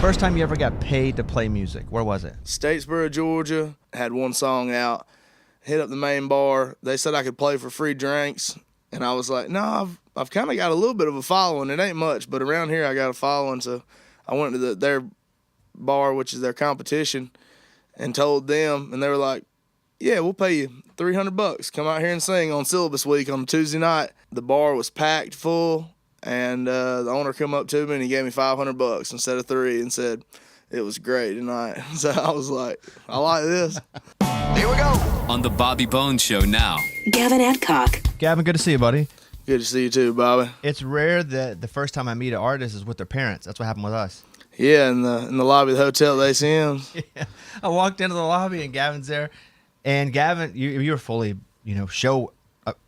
first time you ever got paid to play music? Where was it? Statesboro, Georgia. Had one song out. Hit up the main bar. They said I could play for free drinks. And I was like, no, I've kind of got a little bit of a following. It ain't much, but around here I got a following. So I went to their bar, which is their competition, and told them. And they were like, yeah, we'll pay you $300. Come out here and sing on syllabus week on a Tuesday night. The bar was packed full. And the owner come up to me and he gave me $500 instead of $3 and said it was great tonight. So I was like, I like this. Here we go. On the Bobby Bones Show now. Gavin Adcock. Gavin, good to see you, buddy. Good to see you too, Bobby. It's rare that the first time I meet an artist is with their parents. That's what happened with us. Yeah, in the lobby of the hotel at ACM's. Yeah. I walked into the lobby and Gavin's there. And Gavin, you were fully, show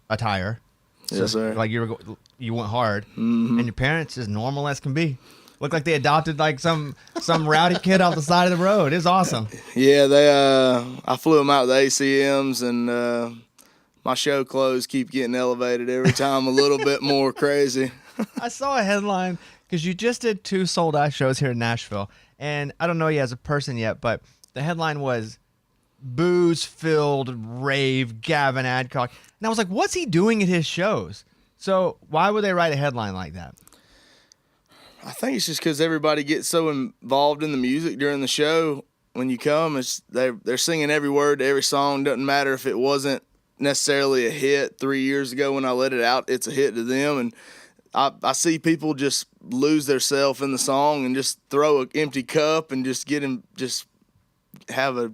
attire. So, Yes, sir. Like you went hard, Mm-hmm. and your parents as normal as can be. Looked like they adopted like some rowdy kid off the side of the road. It's awesome. Yeah, I flew them out to the ACMs, and my show clothes keep getting elevated every time a little bit more crazy. I saw a headline because you just did 2 sold-out shows here in Nashville, and I don't know you as a person yet, but the headline was booze-filled rave Gavin Adcock. And I was like, what's he doing at his shows? So why would they write a headline like that? I think it's just because everybody gets so involved in the music during the show. When you come, they're singing every word to every song. Doesn't matter if it wasn't necessarily a hit 3 years ago when I let it out. It's a hit to them, and I see people just lose theirself in the song and just throw an empty cup and just have a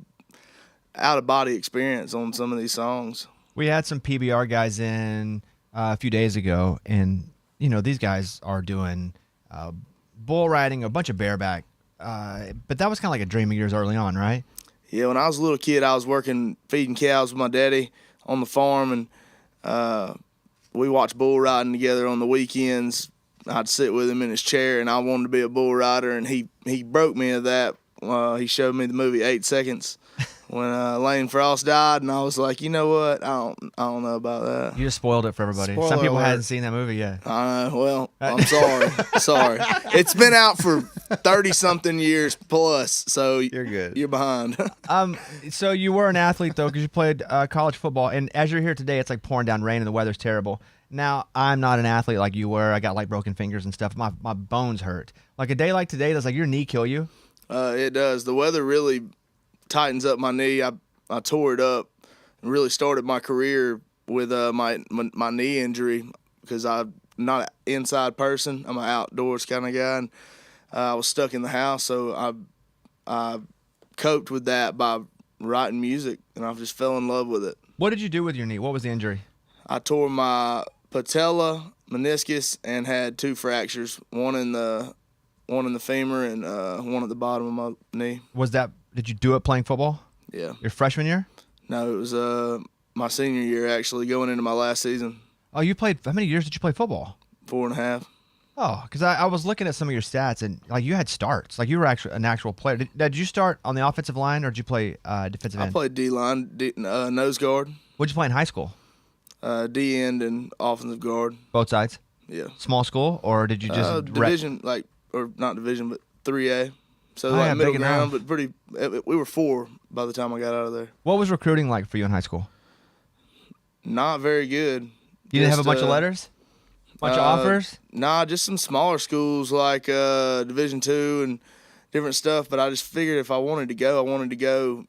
out-of-body experience on some of these songs. We had some PBR guys in a few days ago, and these guys are doing bull riding, a bunch of bareback, but that was kind of like a dream of yours early on, right? Yeah, when I was a little kid, I was working feeding cows with my daddy on the farm, and we watched bull riding together on the weekends. I'd sit with him in his chair, and I wanted to be a bull rider, and he broke me of that. He showed me the movie 8 Seconds when Lane Frost died, and I was like, you know what? I don't know about that. You just spoiled it for everybody. Spoiler Some people alert. hadn't seen that movie yet. I know. Well, I'm sorry. Sorry. It's been out for 30-something years plus, so You're good. You're behind. So you were an athlete, though, because you played college football. And as you're here today, it's like pouring down rain and the weather's terrible. Now, I'm not an athlete like you were. I got like broken fingers and stuff. My bones hurt. Like a day like today, does like your knee kill you? It does. The weather really tightens up my knee. I tore it up and really started my career with my knee injury because I'm not an inside person. I'm an outdoors kind of guy, and I was stuck in the house, so I coped with that by writing music, and I just fell in love with it. What did you do with your knee? What was the injury? I tore my patella, meniscus, and had 2 fractures, one in the femur and one at the bottom of my knee. Did you do it playing football? Yeah. Your freshman year? No, it was my senior year, actually, going into my last season. Oh, you played. How many years did you play football? 4.5. Oh, because I was looking at some of your stats, and like you had starts. Like you were actually an actual player. Did you start on the offensive line, or did you play defensive end? I played D-line, nose guard, What'd you play in high school? D-end, and offensive guard. Both sides? Yeah. Small school, or did you just division, or not division, but 3A. So Oh, yeah, middle big ground, enough. but we were 4 by the time I got out of there. What was recruiting like for you in high school? Not very good. You didn't have a bunch of letters? Bunch of offers? Nah, just some smaller schools like Division II and different stuff. But I just figured if I wanted to go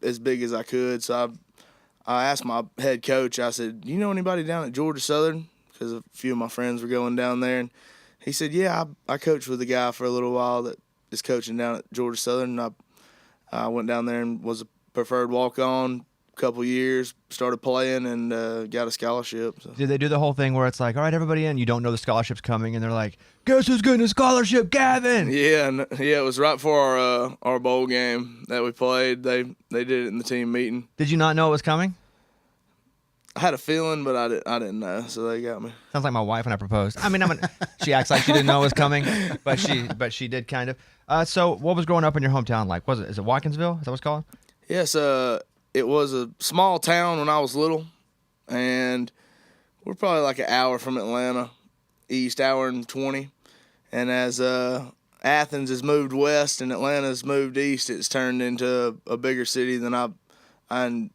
as big as I could. So I asked my head coach, I said, do you know anybody down at Georgia Southern? Because a few of my friends were going down there. And he said, yeah, I coached with a guy for a little while that is coaching down at Georgia Southern. And I went down there and was a preferred walk-on a couple years, started playing, and got a scholarship. So. Did they do the whole thing where it's like, all right, everybody in, you don't know the scholarship's coming, and they're like, guess who's getting a scholarship, Gavin? Yeah, it was right before our bowl game that we played. They did it in the team meeting. Did you not know it was coming? I had a feeling, but I didn't know, so they got me. Sounds like my wife when I proposed. I mean, she acts like she didn't know it was coming, but she did kind of. So what was growing up in your hometown like? Is it Watkinsville? Is that what it's called? Yes, it was a small town when I was little, and we're probably like an hour from Atlanta, east, hour and 20. And as Athens has moved west and Atlanta's moved east, it's turned into a bigger city than I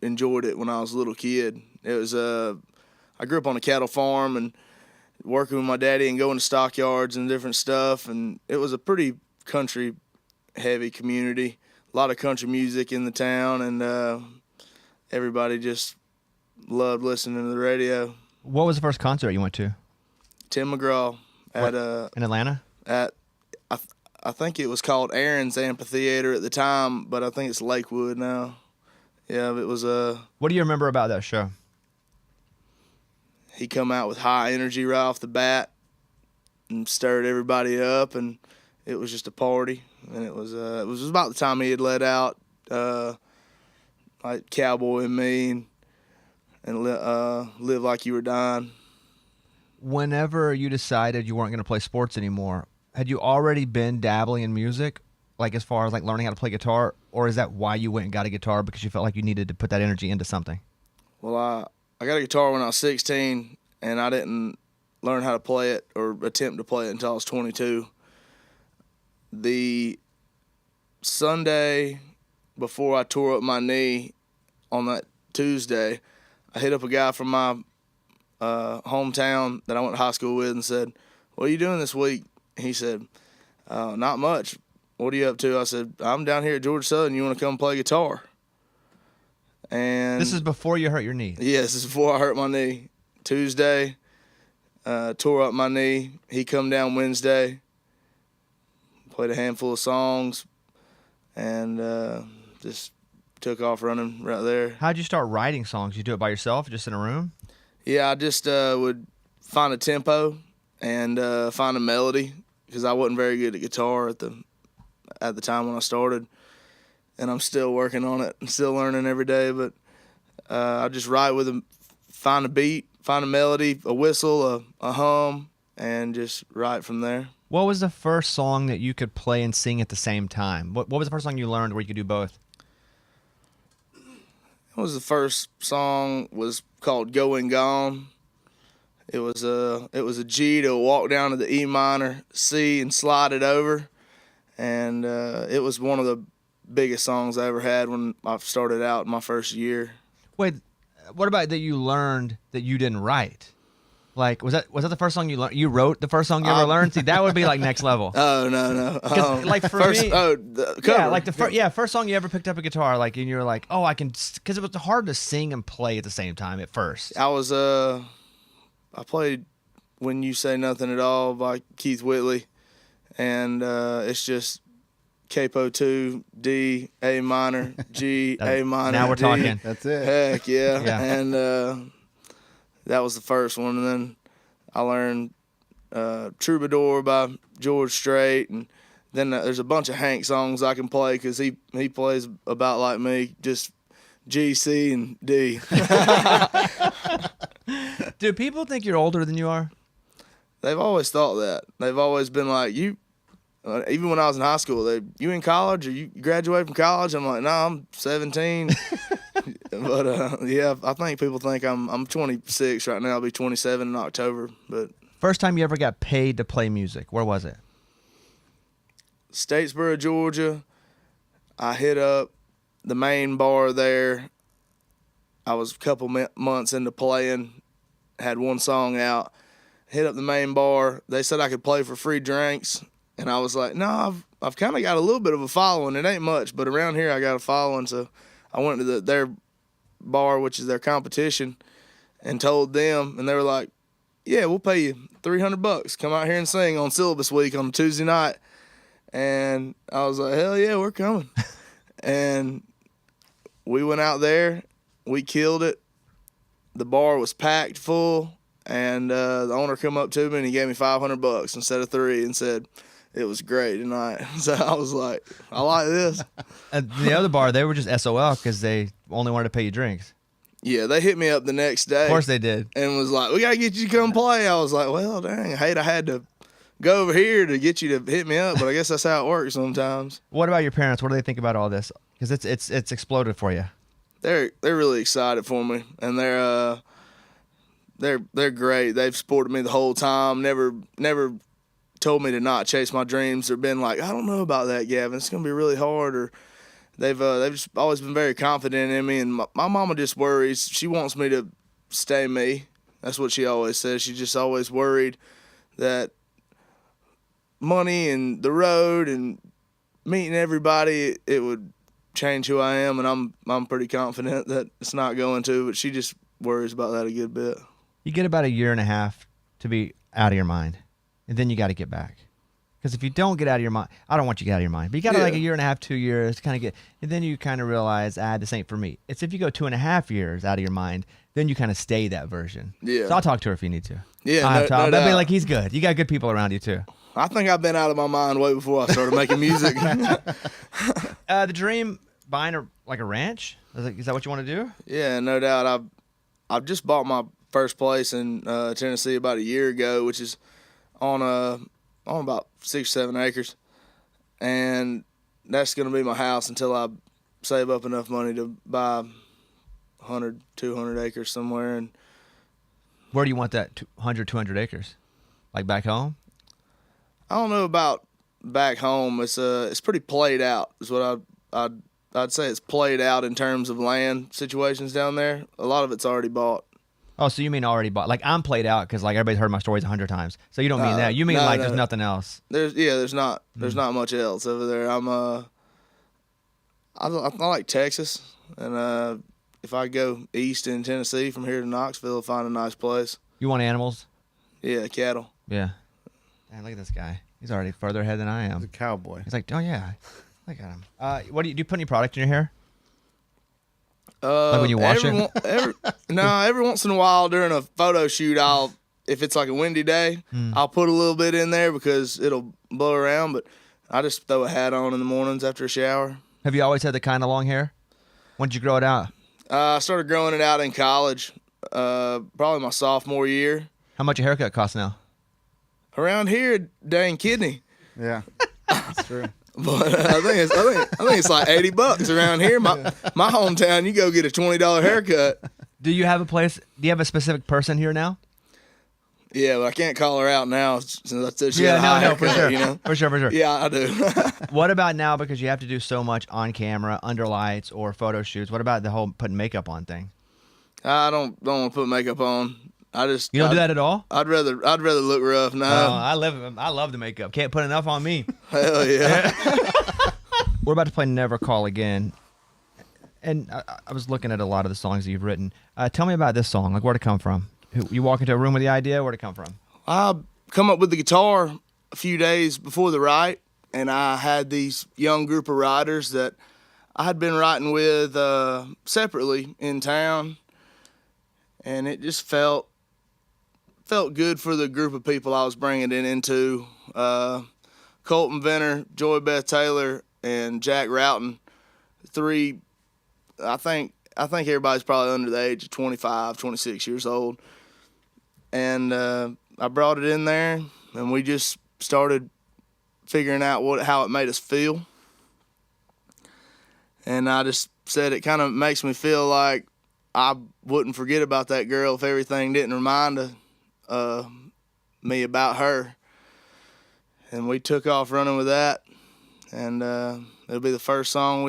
enjoyed it when I was a little kid. It was I grew up on a cattle farm and working with my daddy and going to stockyards and different stuff, and it was a pretty country heavy community. A lot of country music in the town, and everybody just loved listening to the radio. What was the first concert you went to? Tim McGraw at in Atlanta? I think it was called Aaron's Amphitheater at the time, but I think it's Lakewood now. Yeah, it was What do you remember about that show? He come out with high energy right off the bat and stirred everybody up, and it was just a party. And it was about the time he had let out like Cowboy and Me and Live Like You Were Dying. Whenever you decided you weren't going to play sports anymore, had you already been dabbling in music, like as far as like learning how to play guitar, or is that why you went and got a guitar, because you felt like you needed to put that energy into something? Well, I got a guitar when I was 16, and I didn't learn how to play it or attempt to play it until I was 22. The Sunday before I tore up my knee on that Tuesday, I hit up a guy from my hometown that I went to high school with and said, "What are you doing this week?" He said, "Not much. What are you up to?" I said, "I'm down here at Georgia Southern. You want to come play guitar?" And This is before you hurt your knee. yes, this is before I hurt my knee. Tuesday, tore up my knee. He come down Wednesday, played a handful of songs, and just took off running right there. How'd you start writing songs? You do it by yourself, just in a room? Yeah, I just would find a tempo and find a melody, because I wasn't very good at guitar at the time when I started, and I'm still working on it and still learning every day. But I just write with find a beat, find a melody, a whistle, a hum, and just write from there. What was the first song that you could play and sing at the same time? What was the first song you learned where you could do both? It was the first song was called Going Gone. It was a G to walk down to the E minor, C, and slide it over. And it was one of the biggest songs I ever had when I started out in my first year. Wait, what about that you learned that you didn't write? Like, was that the first song you learned? You wrote the first song you ever learned? See, that would be like next level. Oh, no. Like for first, me, the cover. yeah, like first song you ever picked up a guitar, like, and you're like, oh, I can, because it was hard to sing and play at the same time at first. I played When You Say Nothing at All by Keith Whitley, and it's just capo 2, D, A minor, G, A minor, Now we're D. talking. That's it. Heck yeah. Yeah. And that was the first one. And then I learned Troubadour by George Strait. And then there's a bunch of Hank songs I can play, because he plays about like me, just G, C, and D. Do people think you're older than you are? They've always thought that. They've always been like, you, even when I was in high school, you in college, or you graduated from college? I'm like, no, I'm 17. But yeah, I think people think I'm 26 right now. I'll be 27 in October. But First time you ever got paid to play music, where was it? Statesboro, Georgia, I hit up the main bar there. I was a couple months into playing, had one song out, hit up the main bar. They said I could play for free drinks, and I was like, no, I've kind of got a little bit of a following. It ain't much, but around here I got a following. So I went to their bar, which is their competition, and told them, and they were like, yeah, we'll pay you $300. Come out here and sing on syllabus week on a Tuesday night. And I was like, hell yeah, we're coming. And we went out there. We killed it. The bar was packed full. And the owner come up to me and he gave me $500 instead of $3 and said it was great tonight. So I was like, I like this. At the other bar, they were just SOL because they only wanted to pay you drinks. Yeah, they hit me up the next day. Of course they did. And was like, we got to get you to come play. I was like, well, dang, I hate I had to go over here to get you to hit me up, but I guess that's how it works sometimes. What about your parents? What do they think about all this? Because it's exploded for you. They're really excited for me, and they're great. They've supported me the whole time. Never told me to not chase my dreams or been like, I don't know about that, Gavin. It's gonna be really hard. Or they've just always been very confident in me. And my mama just worries. She wants me to stay me. That's what she always says. She's just always worried that money and the road and meeting everybody, it would change who I am. And I'm pretty confident that it's not going to. But she just worries about that a good bit. You get about 1.5 years to be out of your mind, and then you got to get back. Because if you don't get out of your mind, I don't want you to get out of your mind, but you got like 1.5 years, 2 years to kind of get, and then you kind of realize, this ain't for me. It's if you go 2.5 years out of your mind, then you kind of stay that version. Yeah. So I'll talk to her if you need to. Yeah, I'll no be doubt. like, he's good. You got good people around you too. I think I've been out of my mind way before I started making music. The dream, buying a ranch? Is that what you want to do? Yeah, no doubt. I've just bought my first place in Tennessee about 1 year ago, which is on about 6 or 7 acres, and that's going to be my house until I save up enough money to buy 100, 200 acres somewhere. And Where do you want that 100, 200 acres? Like back home? I don't know about back home. It's pretty played out. Is what I'd say. It's played out in terms of land situations down there. A lot of it's already bought. Oh, so you mean already bought? Like I'm played out because like everybody's heard my stories 100 times. So you don't mean that. You mean no, there's nothing else. There's not much else over there. I like Texas, and if I go east in Tennessee from here to Knoxville, I'll find a nice place. You want animals? Yeah, cattle. Yeah. Man, look at this guy. He's already further ahead than I am. He's a cowboy. He's like, oh yeah, look at him. What do you put any product in your hair? Like when you wash it? Every once in a while during a photo shoot, if it's like a windy day, I'll put a little bit in there because it'll blow around. But I just throw a hat on in the mornings after a shower. Have you always had the kind of long hair? When did you grow it out? I started growing it out in college, probably my sophomore year. How much a haircut costs now? Around here, dang kidney. Yeah, that's true. But I think it's like $80 around here. My hometown, you go get a $20 haircut. Do you have a place? Do you have a specific person here now? Yeah, but I can't call her out now since I said she had a high for haircut, sure. You know? For sure. Yeah, I do. What about now because you have to do so much on camera, under lights, or photo shoots? What about the whole putting makeup on thing? I don't want to put makeup on. You don't do that at all? I'd rather look rough. No. I love the makeup. Can't put enough on me. Hell yeah. We're about to play Never Call Again. And I was looking at a lot of the songs that you've written. Tell me about this song. Like, where'd it come from? You walk into a room with the idea? Where'd it come from? I come up with the guitar a few days before the write, and I had these young group of writers that I had been writing with separately in town, and it just felt good for the group of people I was bringing it into. Colton Venner, Joy Beth Taylor, and Jack Roughton. 3, I think everybody's probably under the age of 25, 26 years old. And I brought it in there, and we just started figuring out how it made us feel. And I just said it kind of makes me feel like I wouldn't forget about that girl if everything didn't remind me about her. And we took off running with that, and it'll be the first song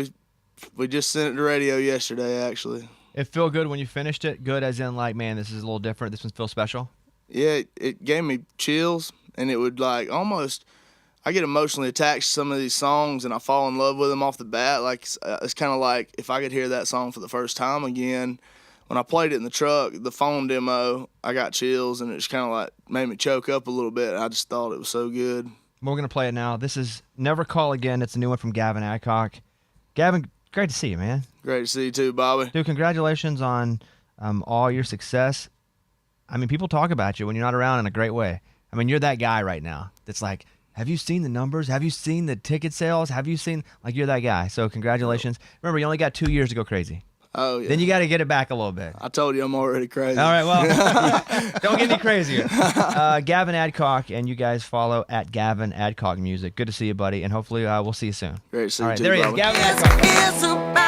we just sent it to radio yesterday, actually. It feel good when you finished it? Good as in like, man, this is a little different. This one feels special? Yeah, it gave me chills, and it would like almost, I get emotionally attached to some of these songs, and I fall in love with them off the bat. Like it's kind of like if I could hear that song for the first time again. When I played it in the truck, the phone demo, I got chills, and it just kind of like made me choke up a little bit. I just thought it was so good. We're going to play it now. This is Never Call Again. It's a new one from Gavin Adcock. Gavin, great to see you, man. Great to see you too, Bobby. Dude, congratulations on all your success. I mean, people talk about you when you're not around in a great way. I mean, you're that guy right now that's like, have you seen the numbers? Have you seen the ticket sales? Have you seen, like, you're that guy. So congratulations. Remember, you only got 2 years to go crazy. Oh, yeah. Then you got to get it back a little bit. I told you I'm already crazy. All right, well, don't get any crazier. Gavin Adcock, and you guys follow at Gavin Adcock Music. Good to see you, buddy, and hopefully we'll see you soon. Great to see All you right, too, there he is, Bobby. Gavin Adcock.